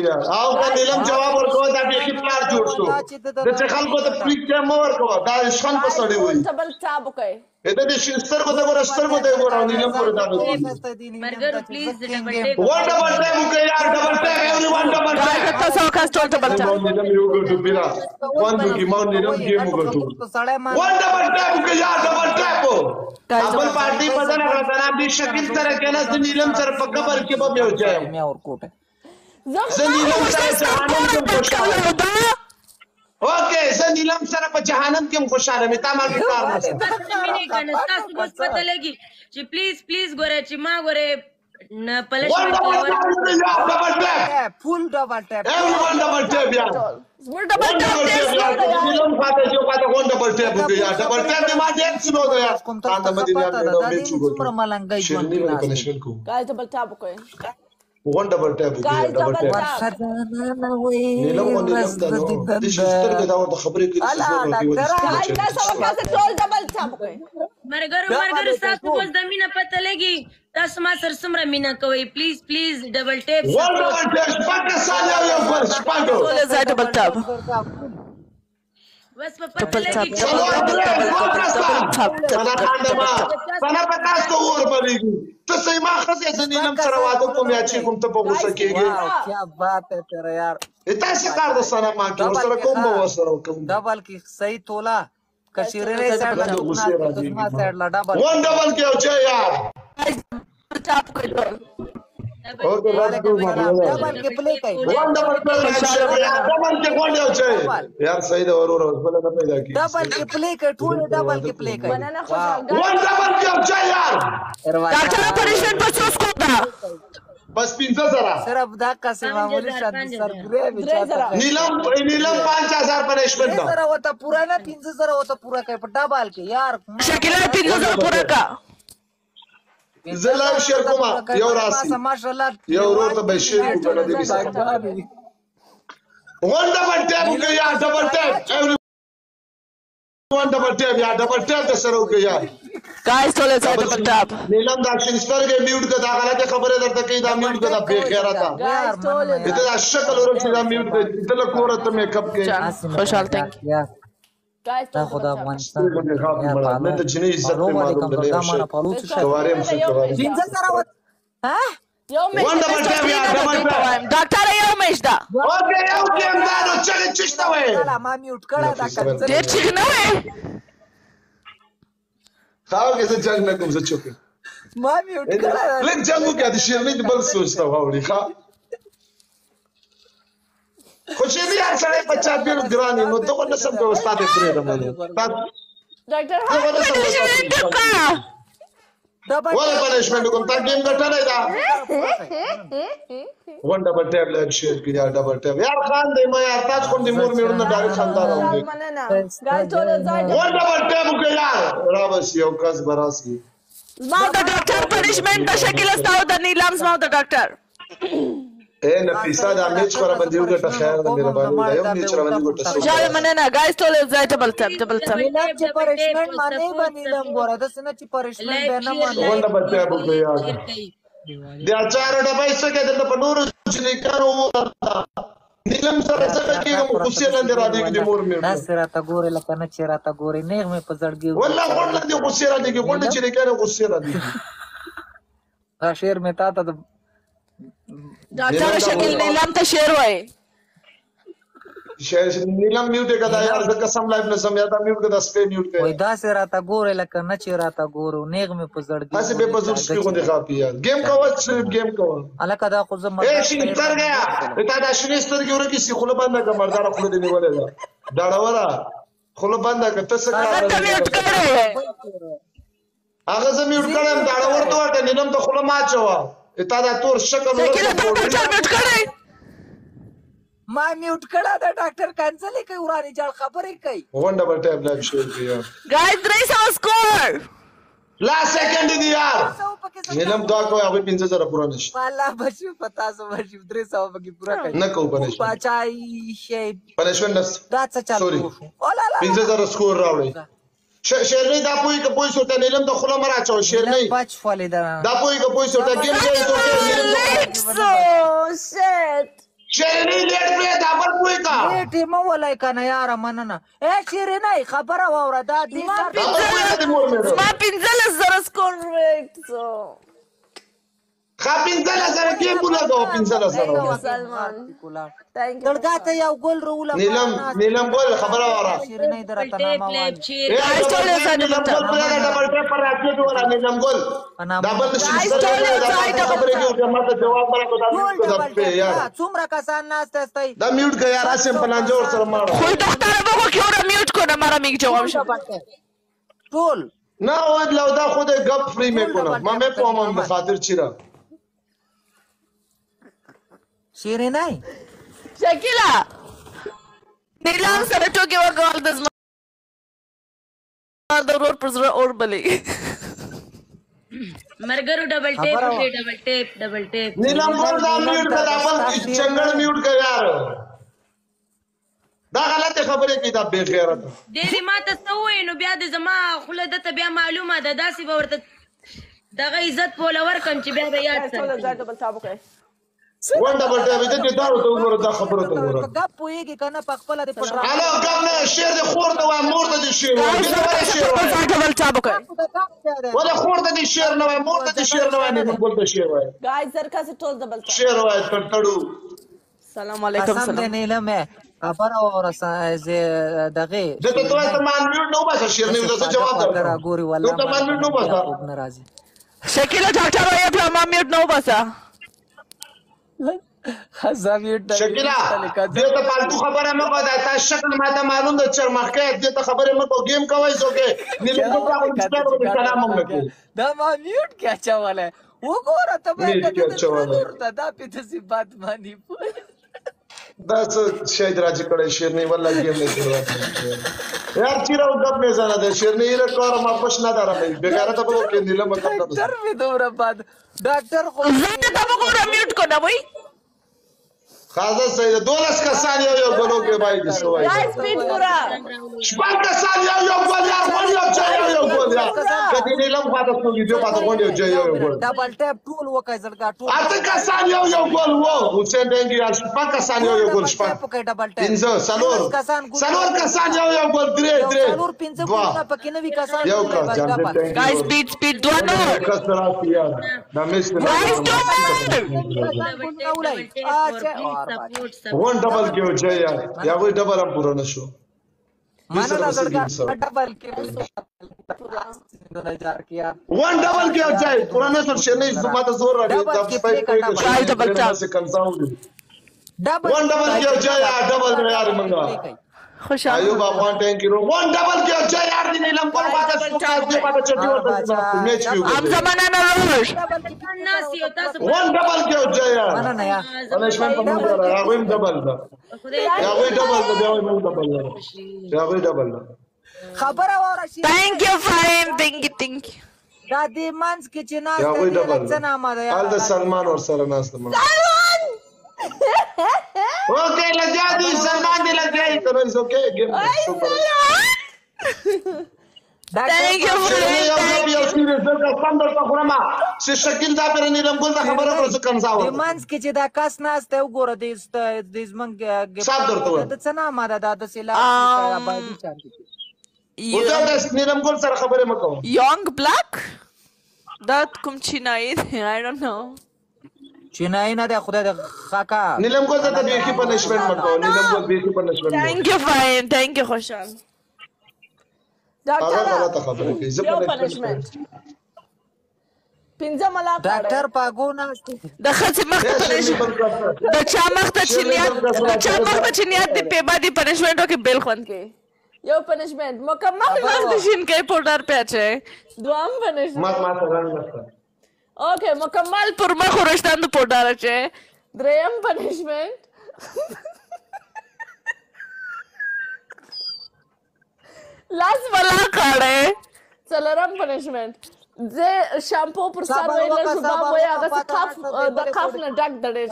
یار او که نیلم جواب ورکوه دا بیخي پلار جوړ شو د چې خلکو ته فلیک ټایم مه ورکوه دا شخن په سړی وایي دا د سترګو ته ګوره سترګو ته یې ګوره او نیلم پورې دا نه کېږي ون ډبل ټایم وکړئ یار ډبل ټایم ایوری ون ډبل ټایم نیلم یو ګټو بیره ون وکړي ما نیلم ګیم وګټو ون ډبل ټایم وکړئ یار ډبل ټایم خپل پارټي بدل راته نام دې شکیل سره کنه د نیلم سره په قبر کې به یو ځای زه نیلم سره جهنم کې خوشاله اوکې زه نیلم سره په جهنم کې خوشاله مې تا ما کې کار نشته مینه کنه تاسو بس پته لګي چې پلیز ګوره چې ما ګوره نه پلشمنت ډبل ټاپ فول ډبل ټاپ ون ډبل ټاپ یار نیلم خاطر جو پاته ون ډبل ټاپ وکړي یار ډبل ټاپ دې ما ډېر څه نو دا یار تا د مدینه کې نو مې چوغو شیرنی باندې پنشمنت کو guys double tap करें one double tap guys double tap نیلم ون نیلم دا نو د شستر کې دا ورته خبرې کوي guys guys सब कैसे toll double tap करें مرګر تاسو بس د مینه پته لګي تاسو ما سره سمره مینه کوي پلیز ډبل ټیپ ون ډبل ټاپ شپږ سال یو پر شپږ टोल زای double tap بس په پته لګي سنا خاندما سنا پتا څه اور بلېږي ته صحیح ما خزه زه نیلم سره واده کوم یا چې کوم ته په غوسه کېږي क्या बात है तेरा यार تاسو کار د سنا ما کې ورسره کوم به ورسره کوم डबल की सही तोला कशीरे ने साइड ला डबल वन डबल के हो जाए यार टैप कर दो ओके डबल के प्ले कई वन डबल पे डबल के कौन हो जाए यार सही है और बोले ना पैदा की डबल के प्ले कई टूल डबल के प्ले कई बनाना खुशहाल वन डबल के हो जाए यार डॉक्टर पनिशमेंट बस उसको दा बस 50,000 सिर्फ धक्का से मामूली शादी सर पूरे बेचारा नीलम 5000 पनिशमेंट दा जरा होता पूरा ना 300 होता पूरा काय पण डबल के यार शकीला 300 पूरा का زلام شیر کوما یو راسي माशाल्लाह یو ورته به شیر وکړه دې ون ډبل ټاپ وکړه یا ډبل ټاپ ون ډبل ټاپ یا ډبل ټاپ د سره وکړه یا guys toll زای double tap نیلم دا شنستر کې میوټ کړه غلطه خبره درته کوي دا میوټ کړه بے خیره تا guys toll دې دا شکل ورته دا میوټ کړه دل کوره ته میک اپ کې खुशहाल थैंक यू यार गाइस تا خدا افغانستان مې ته جنې عزت نه معلوم ده کوارې مې کوارې 300 ها يوم ون ډبل ټاپ یا ډبل ټاپ डॉक्टर يوم ايش دا اوکې یو ګیم دا نو چلې چشته وې ما میوټ کړه دا کنه ډېر ټیک نه وې خاو کې څه جنگ نه کوم څه چوک ما میوټ کړه لږ جنگو کې د شیرنی د بل سوچتا واوري ښا خو چې بیا سره په چا بیرو ګرانی نو ته ونه سم په استاد پرې رمنه doctor double ولا پنشمنت کوم تا ګیم ګټلای دا ون ډبل ټاپ لږ شیر کې یا ډبل ټاپ یار خان دې ما یار تاسو کوم دې مور میرونه ډایرکټ خاندار راوړي مننه guys toll زای ون ډبل ټاپ کې یار راوس یو کس براسي زما د ډاکټر پنشمنت د شکل استاو د نیلام زما د ډاکټر اے نفیسا دا میچ پر باندې وګټه خیر ده مهرباني دا یو میچ را باندې وګټه خوشاله مننه guys toll زای double tap نیلم چې پرشمنت باندې باندې لم ګوره د سن چې پرشمنت به نه مانه ون ډبل ټاپ کې یار د اچار ډبای څخه د په نور چې کارو نیلم سره څه کېږم خو څه لاندې را دي د مور مې ناس راته ګوره لکه نه چې راته ګوره نه مې په زړګي والله والله دې خو څه را دي ګوند چې کېږم خو څه را دي دا شعر مې تا ته डॉक्टर शकील नीलम ته شعر وای شاید نیلم میوټ کړه یار د قسم لایف نه سم یاد میوټ کړه سپې میوټ کړه وای دا سه راته ګوره لکه نه چې راته ګورو نیغ مې په زړګي هسه به په زړه سپې غوډه خاپي یار گیم کوه گیم کوه الکه دا خو زما اے شي تر گیا تا دا شنه سترګې ورکی سی خله باندې کا مردار خله دی نیولې دا ډاړورا خله باندې کا تاسو کار هغه زه میوټ کړم ډاړور ته نیلم ته خله ما چوا تا دا تور شکل ما میوټ کړه دا ډاکټر کینسل کوي ورانه جړ خبرې کوي ون ډبل ټاپ لایف شیر کی یار गाइस 300 स्कोर لا سیکنډ دی یار نیلم دا کوي هغه 50,000 پورا نشي والله بچو پتا سو بچو 300 پکې پورا کوي نه کو پنش بچای شي پنشمنت دا څه چالو اولا 50,000 سکور راوړي شیرنی دا پوی که پوی سوټه نیلم د خله مرا چاو شیرنی بچ فالې دا پوی که پوی سوټه گیم دی سو شت شیرینی لیټ پرې دا بل کوی کا ټی مو ولای کنه یار مننه اے شیرین نه خبره وره دا دې ما 15,000 سکور ریټ خاپینځل سره کې مولا دو پینځل سره سلمان ثانک یو دړګه ته یو ګل روله نیلم ګل خبره وره شیرین درته نامه وایي نیلم ګل پر ډبل ټیپ پر راځي دوه نیلم ګل ډبل خبره کې ماته جواب ورکړه دا یار څومره کسان ناشته استای دا میوټ کا یار اسیم پلان جوړ سره ماړه خو ډاکټر به کیو را میوټ کو نه مارا میګ جواب شو ټول نه ود لو دا خود غپ فری مې کو ما مې کوم به خاطر چیرې شیرین نه شکیلا نیلام سره ټوکی ورکول د زما د ورور پر زړه اور بلی مرګرو ډبل ټیپ نیلم ګل دا میوټ کا خپل چنګړ میوټ کا یار دا غلطه خبره کی دا بے غیرت دې ما ته سوې نو بیا د زما خله دته بیا معلومه ده داسې به ورته دغه عزت پولور کم چې بیا به یاد سره ون ډبل ټیپ دې دا ته وګوره دا خبره ته وګوره غپ پويږي کنه په خپل د پټ الو غم نه شیر دې خور ته وای مور ته دې شیر وای ډبل چا بکای ولا خور ته دې شیر نه وای مور ته دې شیر نه وای نه بول ته شیر وای गाइस सर का से टोल डबल चा شیر وای تړو سلام علیکم قسم دې نه لمه خبره ورسه دغه دته ته ته مان میوټ نو باسه شیر نه ته جواب کرا ګوري والله ته مان میوټ نو باسه ناراضي شکیلا ډاکټر وای په ما میوټ نو باسا خزاویټ شکیلا دې ته پالتو خبره مې کو دا تاسو شکل ماته معلوم ده چې مخکې دې ته خبره مې کو گیم کوي زوګه نیلم ګل راغلی سلام علیکم دا ما میوټ کې اچواله وګوره ته به ته دا په تاسو بات مانی دا څه شاید راځي کړي شیر نه والله گیم نه کوي یار چیرې غب نه زنه ده شیر نه یې کار ما پښ نه درمه بیګاره ته به کې نیلم ګل ډاکټر می دوره بعد ډاکټر خو زه ته وګورم میوټ کو نه وای خازه سید 12 کسان یو غلو کې بای دي سوای गाइस स्पीड पूरा شپږ کسان یو غول یا غول یا یو غول یا کدی نیلم پاتې کو ویډیو پاتې کو یو غول ډبل ټیپ ټول وکای زړګا ټول اته کسان یو غول وو حسین دنګي شپږ کسان یو غول شپږ پکې ډبل ټیپ پنځه سلور کسان یو غول درې سلور پنځه ګونه پکې نوې کسان یو کا guys speed دوه نو کسر یا دا مست ون ډبل کې و چې یا وای ډبل هم پوره نشو مانا دا زړګا ډبل کې ون ډبل کې و چې پوره نشو شنه زما ته زور راځي دا په کوئی ډبل څه کنځاو ډبل ون ډبل کې و چې ډبل یار منګا خوشاله ایوب افغان ټینک رو ون ډبل کې و چې یار دې نیلم کول پاتې دې پاتې چټي ورته میچ کیو ام زمانہ نه روش ناس یو تاسو ون ډبل کې و چې یار نه یا پنشمنت په موږ راغی هغه ډبل دا هغه ډبل دا بیا موږ ډبل دا هغه ډبل دا خبره وره شي thank you fine thank you دا دې مانس کې چې ناس هغه ډبل څه نامه ده حال د سلمان اور سره ناس ته اوکے لگا دی سلمان دی لگا تو اٹس اوکے گیم سپر thank you یو سیریز دا ستاندر په خرما چې شکل دا پر نیلم ګل دا خبره پر څه کنځاو دې مانس کې چې دا کس ناس ته وګوره دې زمنګ صاحب درته و څه نامه ده دا د سیلا باندې چاندي او دا د نیلم ګل سره خبره مکو یونګ بلیک دا کوم چینای دی آی ډونټ نو چینای نه ده خدای د خاکا نیلم ګل ته به کی پنشمنت مکو نیلم ګل به کی پنشمنت thank you fine thank you خوشحال هغه غلطه خبره کوي زه پنشمنت پنځه ملا ډاکټر پاګو ناشته د خځې مخ ته د چا مخ ته چنیات دی په باندې پنشمنت وکي بیل خوان کې یو پنشمنت مکمل مخ د شین کې پودر په اچي دوام پنشمنت ما سره نشته اوکے مکمل پر مخ ورشتاند پودر اچي دریم پنشمنت لاس والا کاړه څلورم پنشمنت زه شامپو پر سر ویل شوبام وای هغه کاف د کاف نه ډک دړې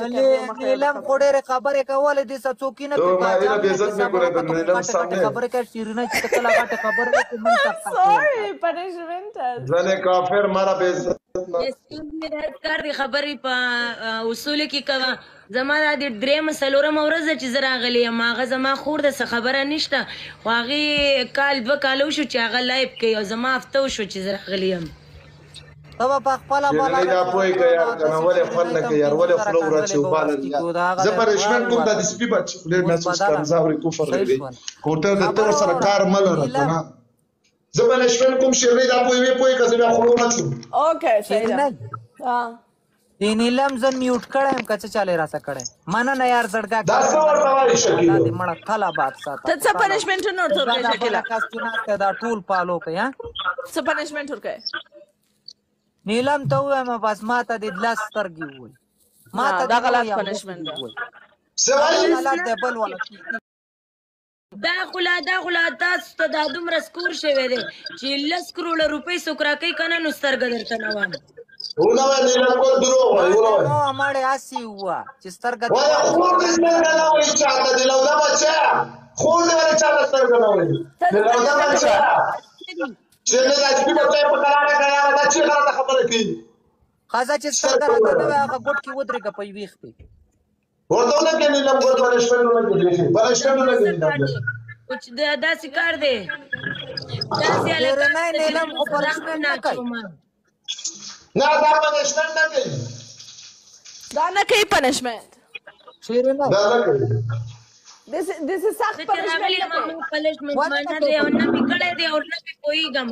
نیلم کوډه خبره کوله دې څوکې نه ما ویله به عزت نه کوله د نیلم سامنے خبره کوي شیرینه چې کله غټه خبره کوي سوري پنشمنت زنه کافر مارا به کار دی خبرې په اصولو کې کوه زما دا د درېیمه څلورمه ورځ ده چې زه راغلی یم هغه زما خور ده څه خبره نشته خو هغې کال 2 کاله وشو چې هغه لایف کوي او زما هفته وشو چې زه راغلی یم ته به په خپله شیرینۍ دا پوهې که یار کنه ولې خوند نه کوي یار ولې خوله وراچي وباله زه پنشمنټ کوم دا د سپي بچې خولې نه څه کنځاورې کفر دی کوټه د ته ورسره کار مه لره که نه زه پنشمنټ کوم شیرینۍ دا پوهې که زه بیا خوله وراچم اوکې صحیح ده د نیلم زه میوټ کړی یم که څه چالې راسه کړی مننه یار زړګا دا څه ورته وایي شکیلو د مړه کله باد ساته ته څه پنشمنټونه ورته ورکوې شکیله دا ټول پالو کوي ها څه پنشمنټ ورکوې نیلم ته ووایم بس ما ته د لاس سترګې ووایي ما ته دا غلط پنشمنټ ده څه وایي غلط دی بل ولا دا خلا تاسو ته دا دومره سکور شوی دی چې 10 کروړه روپۍ څوک راکوي که نه نو سترګه درته نه وایم ونه وایي نیلم ګل دروغ وایي ونه وایي نو اماړې هسې ووه چې سترګه وایي خور دې سترګه نه وایي چاته د لوده بچه خور دې ولې چاته سترګه نه وایي د لوده بچه چې نه دا سپي بچی په کراره دا چې غلطه خبره کوي ښځه چې سترګه راته نه وي هغه ګوټ کې ودرېږه په یوې خپې ورته ونه کې نیلم ګل پنشمنټ ونه کې پنشمنټ ونه کې نیلم ګل داسې کار دی داسې شیرینۍ نیلم خو پنشمنټ نه کوي نه دا پنشمنټ نه کوي دا نه کوي پنشمنٹ شیرینۍ دا نه کوي This is سخت پنشمنٹ پنشمنٹ معنا دی او نه پکړې دی او نه پويګم